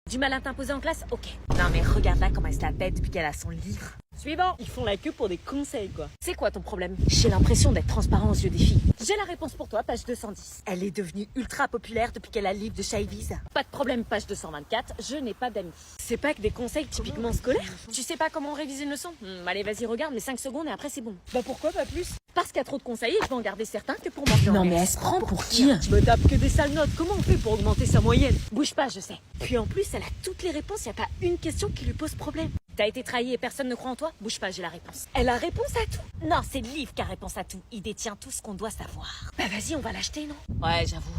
Du mal à t'imposer en classe? Ok. Non mais regarde là comment elle se la pète depuis qu'elle a son livre. Suivant. Ils font la queue pour des conseils, quoi. C'est quoi ton problème? J'ai l'impression d'être transparent aux yeux des filles. J'ai la réponse pour toi, page 210. Elle est devenue ultra populaire depuis qu'elle a le livre de Shaviz. Pas de problème, page 224, je n'ai pas d'amis. C'est pas que des conseils typiquement scolaires? Tu sais pas comment réviser une leçon? Allez, vas-y, regarde, mais 5 secondes et après c'est bon. Bah pourquoi pas plus? Parce qu'il y a trop de conseils et je vais en garder certains que pour manger. Non mais elle se prend pour qui? Je me tape que des sales notes. Comment on fait pour augmenter sa moyenne? Bouge pas, je sais. Puis en plus, elle a toutes les réponses, y a pas une question qui lui pose problème. T'as été trahi et personne ne croit en toi? Bouge pas, j'ai la réponse. Elle a réponse à tout? Non, c'est le livre qui a réponse à tout. Il détient tout ce qu'on doit savoir. Bah vas-y, on va l'acheter, non? Ouais, j'avoue.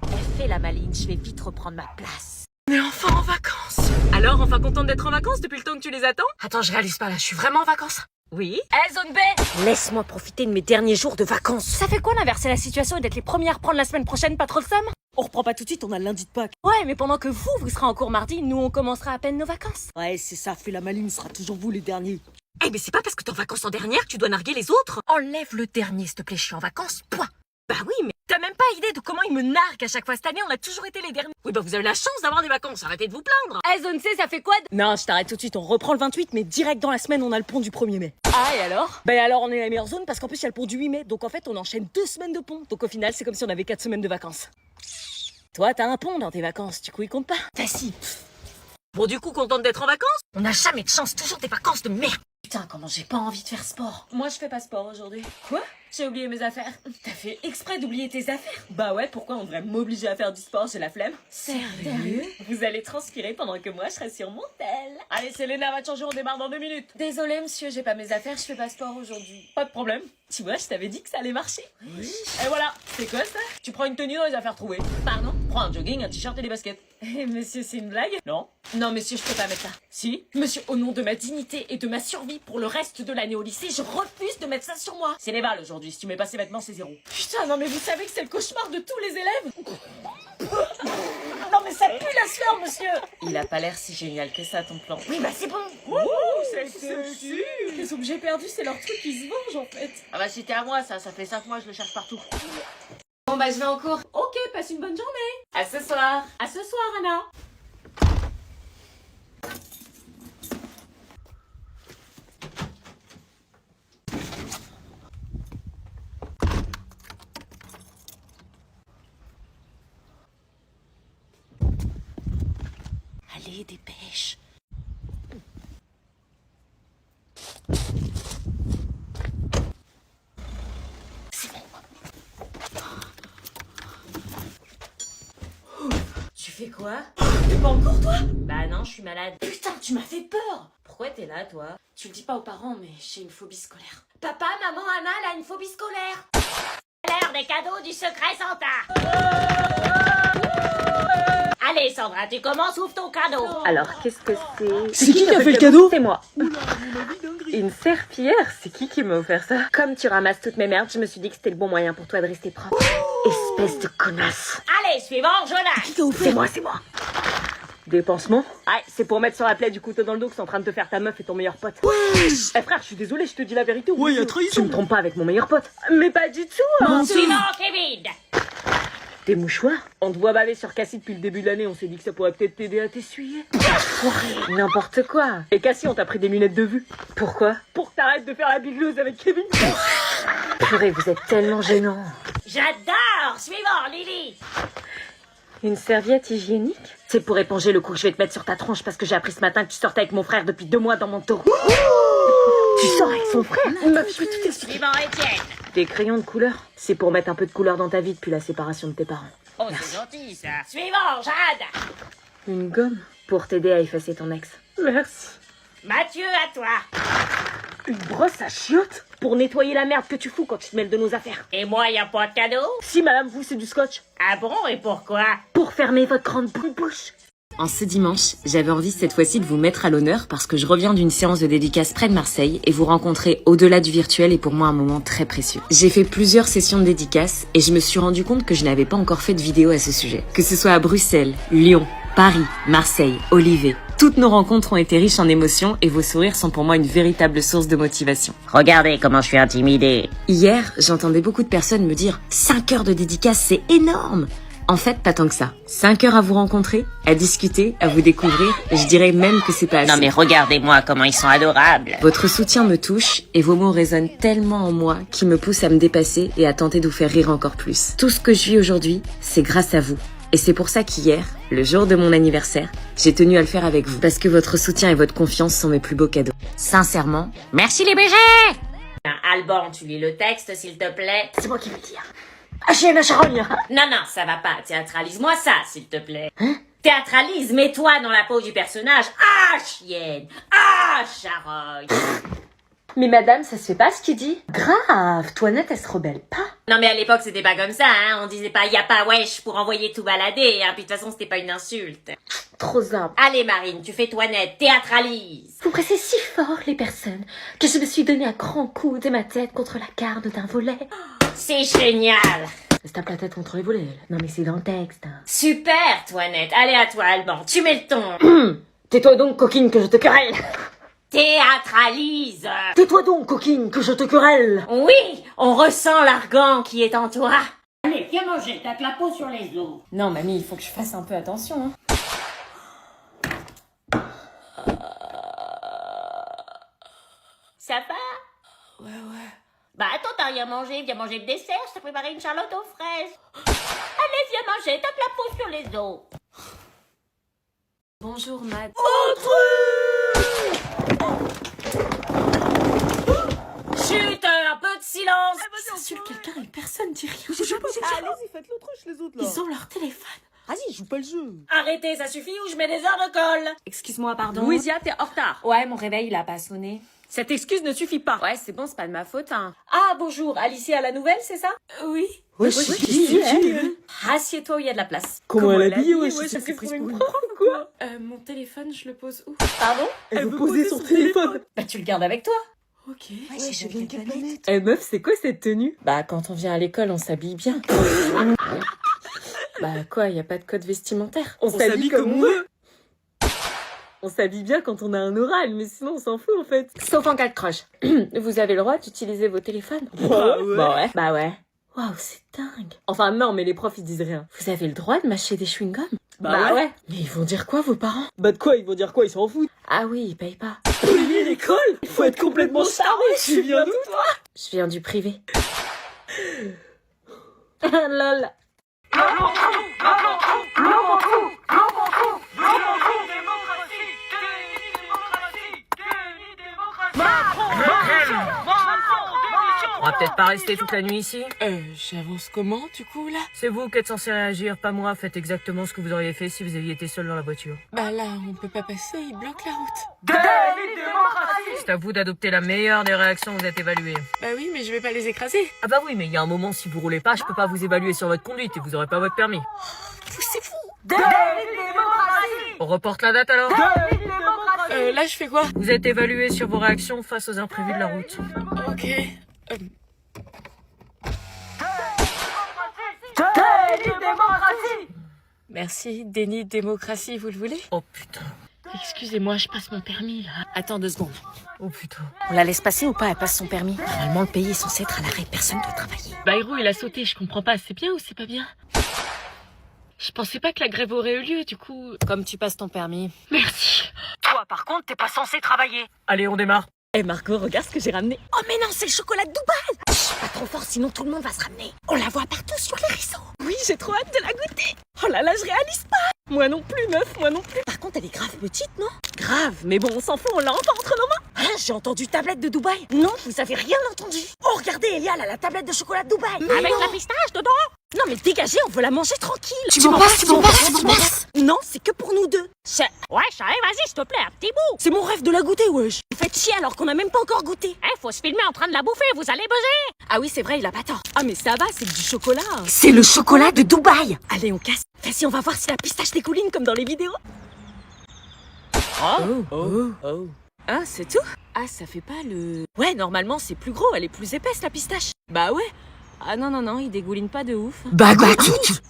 Elle fait la maline, je vais vite reprendre ma place. On est enfin en vacances. Alors, enfin contente d'être en vacances depuis le temps que tu les attends? Attends, je réalise pas là, je suis vraiment en vacances. Oui. Zone B! Laisse-moi profiter de mes derniers jours de vacances. Ça fait quoi d'inverser la situation et d'être les premières à prendre la semaine prochaine, pas trop le somme? On reprend pas tout de suite, on a le lundi de Pâques. Ouais, mais pendant que vous serez en cours mardi, nous on commencera à peine nos vacances. Ouais, c'est ça, fais la maline, ce sera toujours vous les derniers. Eh mais c'est pas parce que t'es en vacances en dernière que tu dois narguer les autres. Enlève le dernier, s'il te plaît, je suis en vacances, point. Bah oui, mais t'as même pas idée de comment ils me narguent à chaque fois. Cette année, on a toujours été les derniers. Oui bah vous avez la chance d'avoir des vacances, arrêtez de vous plaindre. Zone C, ça fait quoi Non, je t'arrête tout de suite, on reprend le 28, mais direct dans la semaine, on a le pont du 1er mai. Ah, et alors? Bah alors, on est la meilleure zone parce qu'en plus, il y a le pont du 8 mai. Donc en fait, on enchaîne 2 semaines de pont. Donc au final, c'est comme si on avait 4 semaines de vacances. Toi, t'as un pont dans tes vacances, du coup, il compte pas. Vas-y. Bon, du coup, contente d'être en vacances? On n'a jamais de chance, toujours des vacances de merde. Putain, comment j'ai pas envie de faire sport. Moi, je fais pas sport aujourd'hui. Quoi? J'ai oublié mes affaires. T'as fait exprès d'oublier tes affaires? Bah ouais, pourquoi on devrait m'obliger à faire du sport? J'ai la flemme. Sérieux? Vous allez transpirer pendant que moi, je serai sur mon tel. Allez, Selena va te changer, on démarre dans 2 minutes. Désolée, monsieur, j'ai pas mes affaires, je fais pas sport aujourd'hui. Pas de problème. Tu vois, je t'avais dit que ça allait marcher. Oui. Et voilà, c'est quoi ça? Tu prends une tenue dans les affaires trouvées. Pardon? Prends un jogging, un t-shirt et des baskets. Eh, monsieur, c'est une blague? Non. Non, monsieur, je peux pas mettre ça. Si. Monsieur, au nom de ma dignité et de ma survie pour le reste de l'année au lycée, je refuse de mettre ça sur moi. C'est les balles aujourd'hui. Si tu mets pas ces vêtements, c'est 0. Putain, non mais vous savez que c'est le cauchemar de tous les élèves. Non mais ça pue la sueur, monsieur. Il a pas l'air si génial que ça, ton plan. Oui, bah c'est bon. Ouh, c'est sexy. Les objets perdus, c'est leur truc qui se vengent en fait. Ah bah c'était à moi ça fait 5 mois, je le cherche partout. Bon bah je vais en cours. Ok, passe une bonne journée. À ce soir. À ce soir, Anna. Allez, dépêche. C'est bon. Tu fais quoi? T'es pas en cours, toi? Bah non, je suis malade. Putain, tu m'as fait peur. Pourquoi t'es là, toi? Tu le dis pas aux parents, mais j'ai une phobie scolaire. Papa, maman, Anna, elle a une phobie scolaire. L'heure des cadeaux du secret Santa. Allez Sandra, tu commences, ouvre ton cadeau. Alors, qu'est-ce que c'est? C'est qui a fait le cadeau? C'est moi. Une serpillière? C'est qui m'a offert ça? Comme tu ramasses toutes mes merdes, je me suis dit que c'était le bon moyen pour toi de rester propre. Espèce de connasse. Allez, suivant, je lâche. C'est moi. Des pansements? Ah, c'est pour mettre sur la plaie du couteau dans le dos que c'est en train de te faire ta meuf et ton meilleur pote. Eh frère, je suis désolé, je te dis la vérité. Ouais, y a trahison. Tu me trompes pas avec mon meilleur pote. Mais pas du tout, hein. Suivant, Kevin. Des mouchoirs? On te voit baver sur Cassie depuis le début de l'année, on s'est dit que ça pourrait peut-être t'aider à t'essuyer. N'importe quoi. Et Cassie, on t'a pris des lunettes de vue. Pourquoi? Pour que t'arrêtes de faire la bigleuse avec Kevin. Purée, vous êtes tellement gênant. J'adore. Suivant, Lily. Une serviette hygiénique? C'est pour éponger le coup que je vais te mettre sur ta tronche parce que j'ai appris ce matin que tu sortais avec mon frère depuis 2 mois dans mon taureau. Tu sors avec son frère? Meuf, je peux tout expliquer. Suivant, Étienne. Des crayons de couleur? C'est pour mettre un peu de couleur dans ta vie depuis la séparation de tes parents. Oh, c'est gentil ça. Suivant, Jade. Une gomme? Pour t'aider à effacer ton ex. Merci. Mathieu, à toi. Une brosse à chiottes? Pour nettoyer la merde que tu fous quand tu te mêles de nos affaires. Et moi, y a pas de cadeau? Si madame, vous, c'est du scotch. Ah bon, et pourquoi? Pour fermer votre grande bouche. En ce dimanche, j'avais envie cette fois-ci de vous mettre à l'honneur parce que je reviens d'une séance de dédicace près de Marseille et vous rencontrer au-delà du virtuel est pour moi un moment très précieux. J'ai fait plusieurs sessions de dédicace et je me suis rendu compte que je n'avais pas encore fait de vidéo à ce sujet. Que ce soit à Bruxelles, Lyon, Paris, Marseille, Olivet, toutes nos rencontres ont été riches en émotions et vos sourires sont pour moi une véritable source de motivation. Regardez comment je suis intimidée. Hier, j'entendais beaucoup de personnes me dire « 5 heures de dédicace, c'est énorme !» En fait, pas tant que ça. 5 heures à vous rencontrer, à discuter, à vous découvrir, et je dirais même que c'est pas assez. Non mais regardez-moi comment ils sont adorables. Votre soutien me touche et vos mots résonnent tellement en moi qu'ils me poussent à me dépasser et à tenter de vous faire rire encore plus. Tout ce que je vis aujourd'hui, c'est grâce à vous. Et c'est pour ça qu'hier, le jour de mon anniversaire, j'ai tenu à le faire avec vous. Parce que votre soutien et votre confiance sont mes plus beaux cadeaux. Sincèrement, Merci les BG. Alban, tu lis le texte s'il te plaît. C'est moi qui vais le dire. Achille la charogne. Non, non, ça va pas. Théâtralise-moi ça, s'il te plaît. Théâtralise, mets-toi dans la peau du personnage. Ah, chienne. Ah, charogne. Mais madame, ça se fait pas ce qu'il dit. Grave, Toinette, elle se rebelle pas. Non mais à l'époque c'était pas comme ça, hein. On disait pas y a pas wesh pour envoyer tout balader, hein. Puis de toute façon c'était pas une insulte. Trop simple. Allez Marine, tu fais toi net, théâtralise. Vous pressez si fort les personnes que je me suis donné un grand coup de ma tête contre la garde d'un volet. C'est génial. Elle se tape la tête contre les volets. Non mais c'est dans le texte. Super Toinette, allez à toi Alban, tu mets le ton. Tais-toi donc, coquine, que je te querelle. Théâtralise. Tais-toi donc, coquine, que je te querelle. Oui, on ressent l'argan qui est en toi. Allez, viens manger, t'as de la peau sur les os. Non, mamie, il faut que je fasse un peu attention. Ça va? Ouais. Bah attends, t'as rien mangé, viens manger le dessert, je t'ai préparé une charlotte aux fraises. Allez, viens manger, t'as de la peau sur les os. Bonjour, Mad. Chut, un peu de silence. Ils insultent quelqu'un et personne dit rien. Allez-y, faites l'autruche les autres là. Ils ont leur téléphone. Vas-y, joue pas le jeu. Arrêtez, ça suffit ou je mets des heures de colle. Excuse-moi, pardon. Louisia, t'es en retard. Ouais, mon réveil, il a pas sonné. Cette excuse ne suffit pas. Ouais, c'est bon, c'est pas de ma faute, hein. Ah, bonjour, Alicia à la nouvelle, c'est ça? Oui. Ouais, Assieds-toi où il y a de la place. Comment elle habille, ouais, je c'est sais prise pour pour une une prof ou quoi? Mon téléphone, je le pose où? Pardon? Elle veut poser son téléphone. Bah tu le gardes avec toi. Ok. Ouais, je viens de quelle planète? Eh meuf, c'est quoi cette tenue? Bah quand on vient à l'école, on s'habille bien. Bah quoi, y a pas de code vestimentaire. On s'habille comme on veut. On s'habille bien quand on a un oral, mais sinon on s'en fout en fait. Sauf en cas de crush. Vous avez le droit d'utiliser vos téléphones? Bah ouais. Bah ouais. Waouh, c'est dingue. Enfin non, mais les profs ils disent rien. Vous avez le droit de mâcher des chewing-gums? Bah ouais. Mais ils vont dire quoi vos parents? Bah de quoi, ils vont dire quoi, ils s'en foutent. Ah oui, ils payent pas. Payer l'école? Il faut être complètement staré. Tu viens d'où toi? Je viens du privé. Lol. On va peut-être pas rester toute la nuit ici. J'avance comment du coup là? C'est vous qui êtes censé réagir, pas moi. Faites exactement ce que vous auriez fait si vous aviez été seul dans la voiture. Bah là, on peut pas passer, il bloque la route. C'est à vous d'adopter la meilleure des réactions, vous êtes évalué. Bah oui, mais je vais pas les écraser. Ah bah oui, mais il y a un moment, si vous roulez pas, je peux pas vous évaluer sur votre conduite et vous aurez pas votre permis. Poussez-vous. On reporte la date alors? Là je fais quoi? Vous êtes évalué sur vos réactions face aux imprévus de la route. Ok. Merci, déni de démocratie, vous le voulez? Oh putain. Excusez-moi, je passe mon permis là. Attends 2 secondes. Oh putain. On la laisse passer ou pas? Elle passe son permis. Normalement, le pays est censé être à l'arrêt. Personne doit travailler. Bayrou, il a sauté. Je comprends pas. C'est bien ou c'est pas bien? Je pensais pas que la grève aurait eu lieu, du coup. Comme tu passes ton permis. Merci. Toi, par contre, t'es pas censé travailler. Allez, on démarre. Eh Margot, regarde ce que j'ai ramené. Oh mais non, c'est le chocolat de Dubaï. Chut, pas trop fort, sinon tout le monde va se ramener. On la voit partout sur les réseaux. Oui, j'ai trop hâte de la goûter. Oh là là, je réalise pas. Moi non plus, meuf, moi non plus. Par contre, elle est grave petite, non? Grave, mais bon, on s'en fout, on l'a enfin entre nos mains. Hein, j'ai entendu tablette de Dubaï. Non, vous avez rien entendu. Oh, regardez, Elia, elle a la tablette de chocolat de Dubaï. Avec la pistache dedans? Non mais dégagez, on veut la manger tranquille. Tu m'en passes. Non, c'est que pour nous deux. Ouais, allez, vas-y, s'il te plaît, un petit bout. C'est mon rêve de la goûter, wesh. Vous faites chier alors qu'on a même pas encore goûté. Faut se filmer en train de la bouffer, vous allez buzzer. Ah oui, c'est vrai, il a pas tort. Ah mais ça va, c'est que du chocolat. C'est le chocolat de Dubaï. Allez, on casse. Vas-y, on va voir si la pistache dégouline comme dans les vidéos. Ah, c'est tout? Ah, ça fait pas le... Ouais, normalement, c'est plus gros, elle est plus épaisse, la pistache. Bah ouais. Ah non, il dégouline pas de ouf. Bah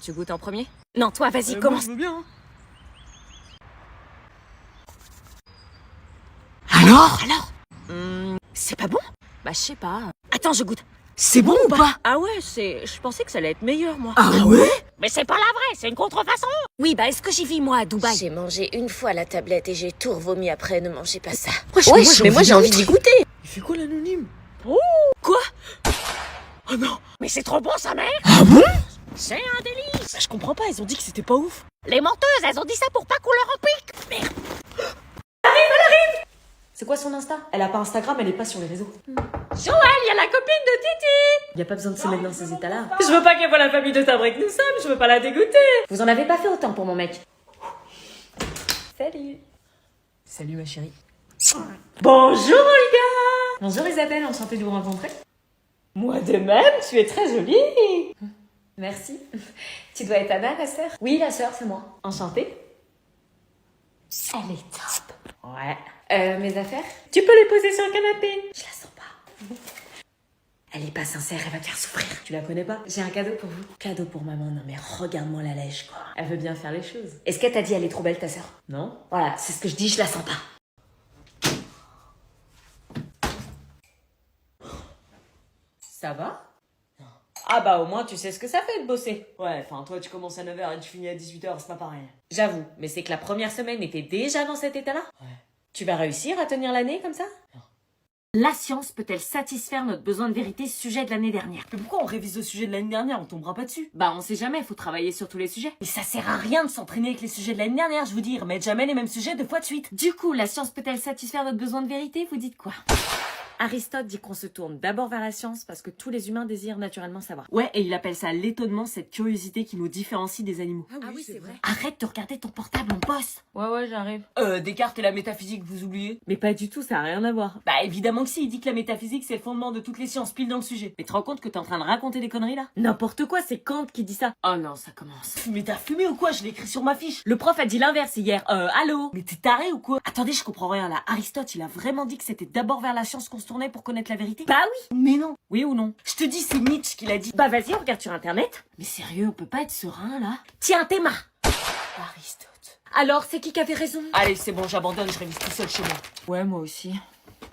Tu goûtes en premier? Non, toi, vas-y, Moi, commence. je veux bien. Hein. Alors Hmm, C'est pas bon? bah je sais pas. Attends, je goûte. C'est bon ou pas? Ah ouais, je pensais que ça allait être meilleur, moi. Ah ouais? Mais c'est pas la vraie, c'est une contrefaçon. Oui, bah est-ce que j'y vis moi à Dubaï? J'ai mangé une fois la tablette et j'ai tout revomi après, ne mangez pas ça. Mais moi j'ai envie d'y goûter. Il fait quoi l'anonyme? Quoi? Oh non. Mais c'est trop bon, sa mère. Ah bon? C'est un délice. Bah, je comprends pas, ils ont dit que c'était pas ouf. Les menteuses, elles ont dit ça pour pas qu'on leur en pique. Merde. C'est quoi son Insta? Elle a pas Instagram, elle est pas sur les réseaux. Joël, y a la copine de Titi. Y a pas besoin de se mettre dans ces états-là. Je veux pas qu'elle voit la famille de Tabré que nous sommes, je veux pas la dégoûter. Vous en avez pas fait autant pour mon mec. Salut. Salut ma chérie. Bonjour Olga. Bonjour Isabelle, enchantée de vous rencontrer. Moi de même, tu es très jolie. Merci. Tu dois être Anna, la sœur? Oui, la sœur, c'est moi. Enchantée. Elle est top. Ouais. Mes affaires? Tu peux les poser sur le canapé. Je la sens pas. Elle est pas sincère, elle va te faire souffrir. Tu la connais pas? J'ai un cadeau pour vous. Cadeau pour maman, non mais regarde-moi la lèche quoi. Elle veut bien faire les choses. Est-ce qu'elle t'a dit elle est trop belle ta sœur? Non. Voilà, c'est ce que je dis, je la sens pas. Ça va? Ah bah au moins tu sais ce que ça fait de bosser. Ouais, enfin toi tu commences à 9h et tu finis à 18h, c'est pas pareil. J'avoue, mais c'est que la première semaine était déjà dans cet état-là? Ouais. Tu vas réussir à tenir l'année comme ça? Non. La science peut-elle satisfaire notre besoin de vérité sujet de l'année dernière? Mais pourquoi on révise le sujet de l'année dernière? On tombera pas dessus. Bah on sait jamais, faut travailler sur tous les sujets. Mais ça sert à rien de s'entraîner avec les sujets de l'année dernière, je vous dis, remettre jamais les mêmes sujets 2 fois de suite. Du coup, la science peut-elle satisfaire notre besoin de vérité? Vous dites quoi? Aristote dit qu'on se tourne d'abord vers la science parce que tous les humains désirent naturellement savoir. Ouais, et il appelle ça l'étonnement, cette curiosité qui nous différencie des animaux. Ah oui, c'est vrai. Arrête de regarder ton portable, on bosse. Ouais, j'arrive. Descartes et la métaphysique, vous oubliez? Mais pas du tout, ça a rien à voir. Bah évidemment que si, il dit que la métaphysique c'est le fondement de toutes les sciences, pile dans le sujet. Mais tu te rends compte que t'es en train de raconter des conneries là? N'importe quoi, c'est Kant qui dit ça. Oh non, ça commence. Mais t'as fumé ou quoi? Je l'ai écrit sur ma fiche. Le prof a dit l'inverse hier. Allô? Mais t'es taré ou quoi? Attendez, je comprends rien là. Aristote, il a vraiment dit que c'était d'abord vers la science qu'on se tournait pour connaître la vérité? Bah oui. Mais non. Oui ou non? Je te dis, c'est Nietzsche qui l'a dit. Bah vas-y, on regarde sur internet. Mais sérieux, on peut pas être serein là? Tiens, Théma. Aristote. Alors, c'est qui avait raison? Allez, c'est bon, j'abandonne, je révise tout seul chez moi. Ouais, moi aussi.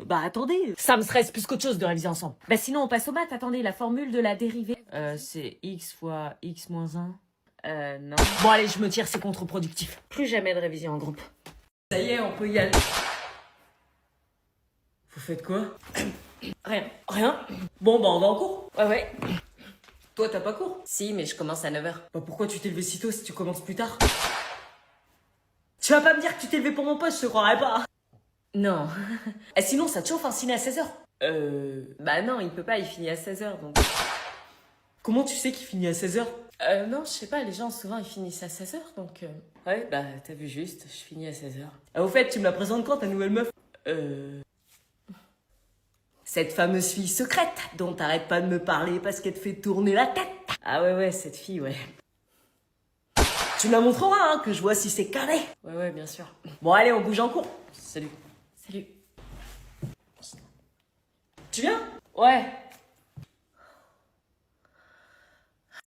Bah attendez, ça me stresse plus qu'autre chose de réviser ensemble. Bah sinon, on passe aux maths. Attendez, la formule de la dérivée. C'est x fois x moins 1. Non. Bon allez, je me tire, c'est contre-productif. Plus jamais de révision en groupe. Ça y est, on peut y aller. Vous faites quoi? Rien. Rien? Bon bah on va en cours. Ouais. Toi t'as pas cours? Si, mais je commence à 9h. Bah pourquoi tu t'es levé si tôt si tu commences plus tard? Tu vas pas me dire que tu t'es levé pour mon poste, je te croirais pas. Non. Et sinon ça te chauffe un ciné à 16h? Bah non, il peut pas, il finit à 16h donc. Comment tu sais qu'il finit à 16h? Non, je sais pas, les gens souvent ils finissent à 16h donc. Ouais, bah t'as vu juste, je finis à 16h. Ah au fait, tu me la présentes quand ta nouvelle meuf? Cette fameuse fille secrète dont t'arrêtes pas de me parler parce qu'elle te fait tourner la tête. Ah ouais, cette fille, ouais. Tu me la montreras, hein, que je vois si c'est carré. Ouais, bien sûr. Bon allez, on bouge en cours. Salut. Tu viens? Ouais.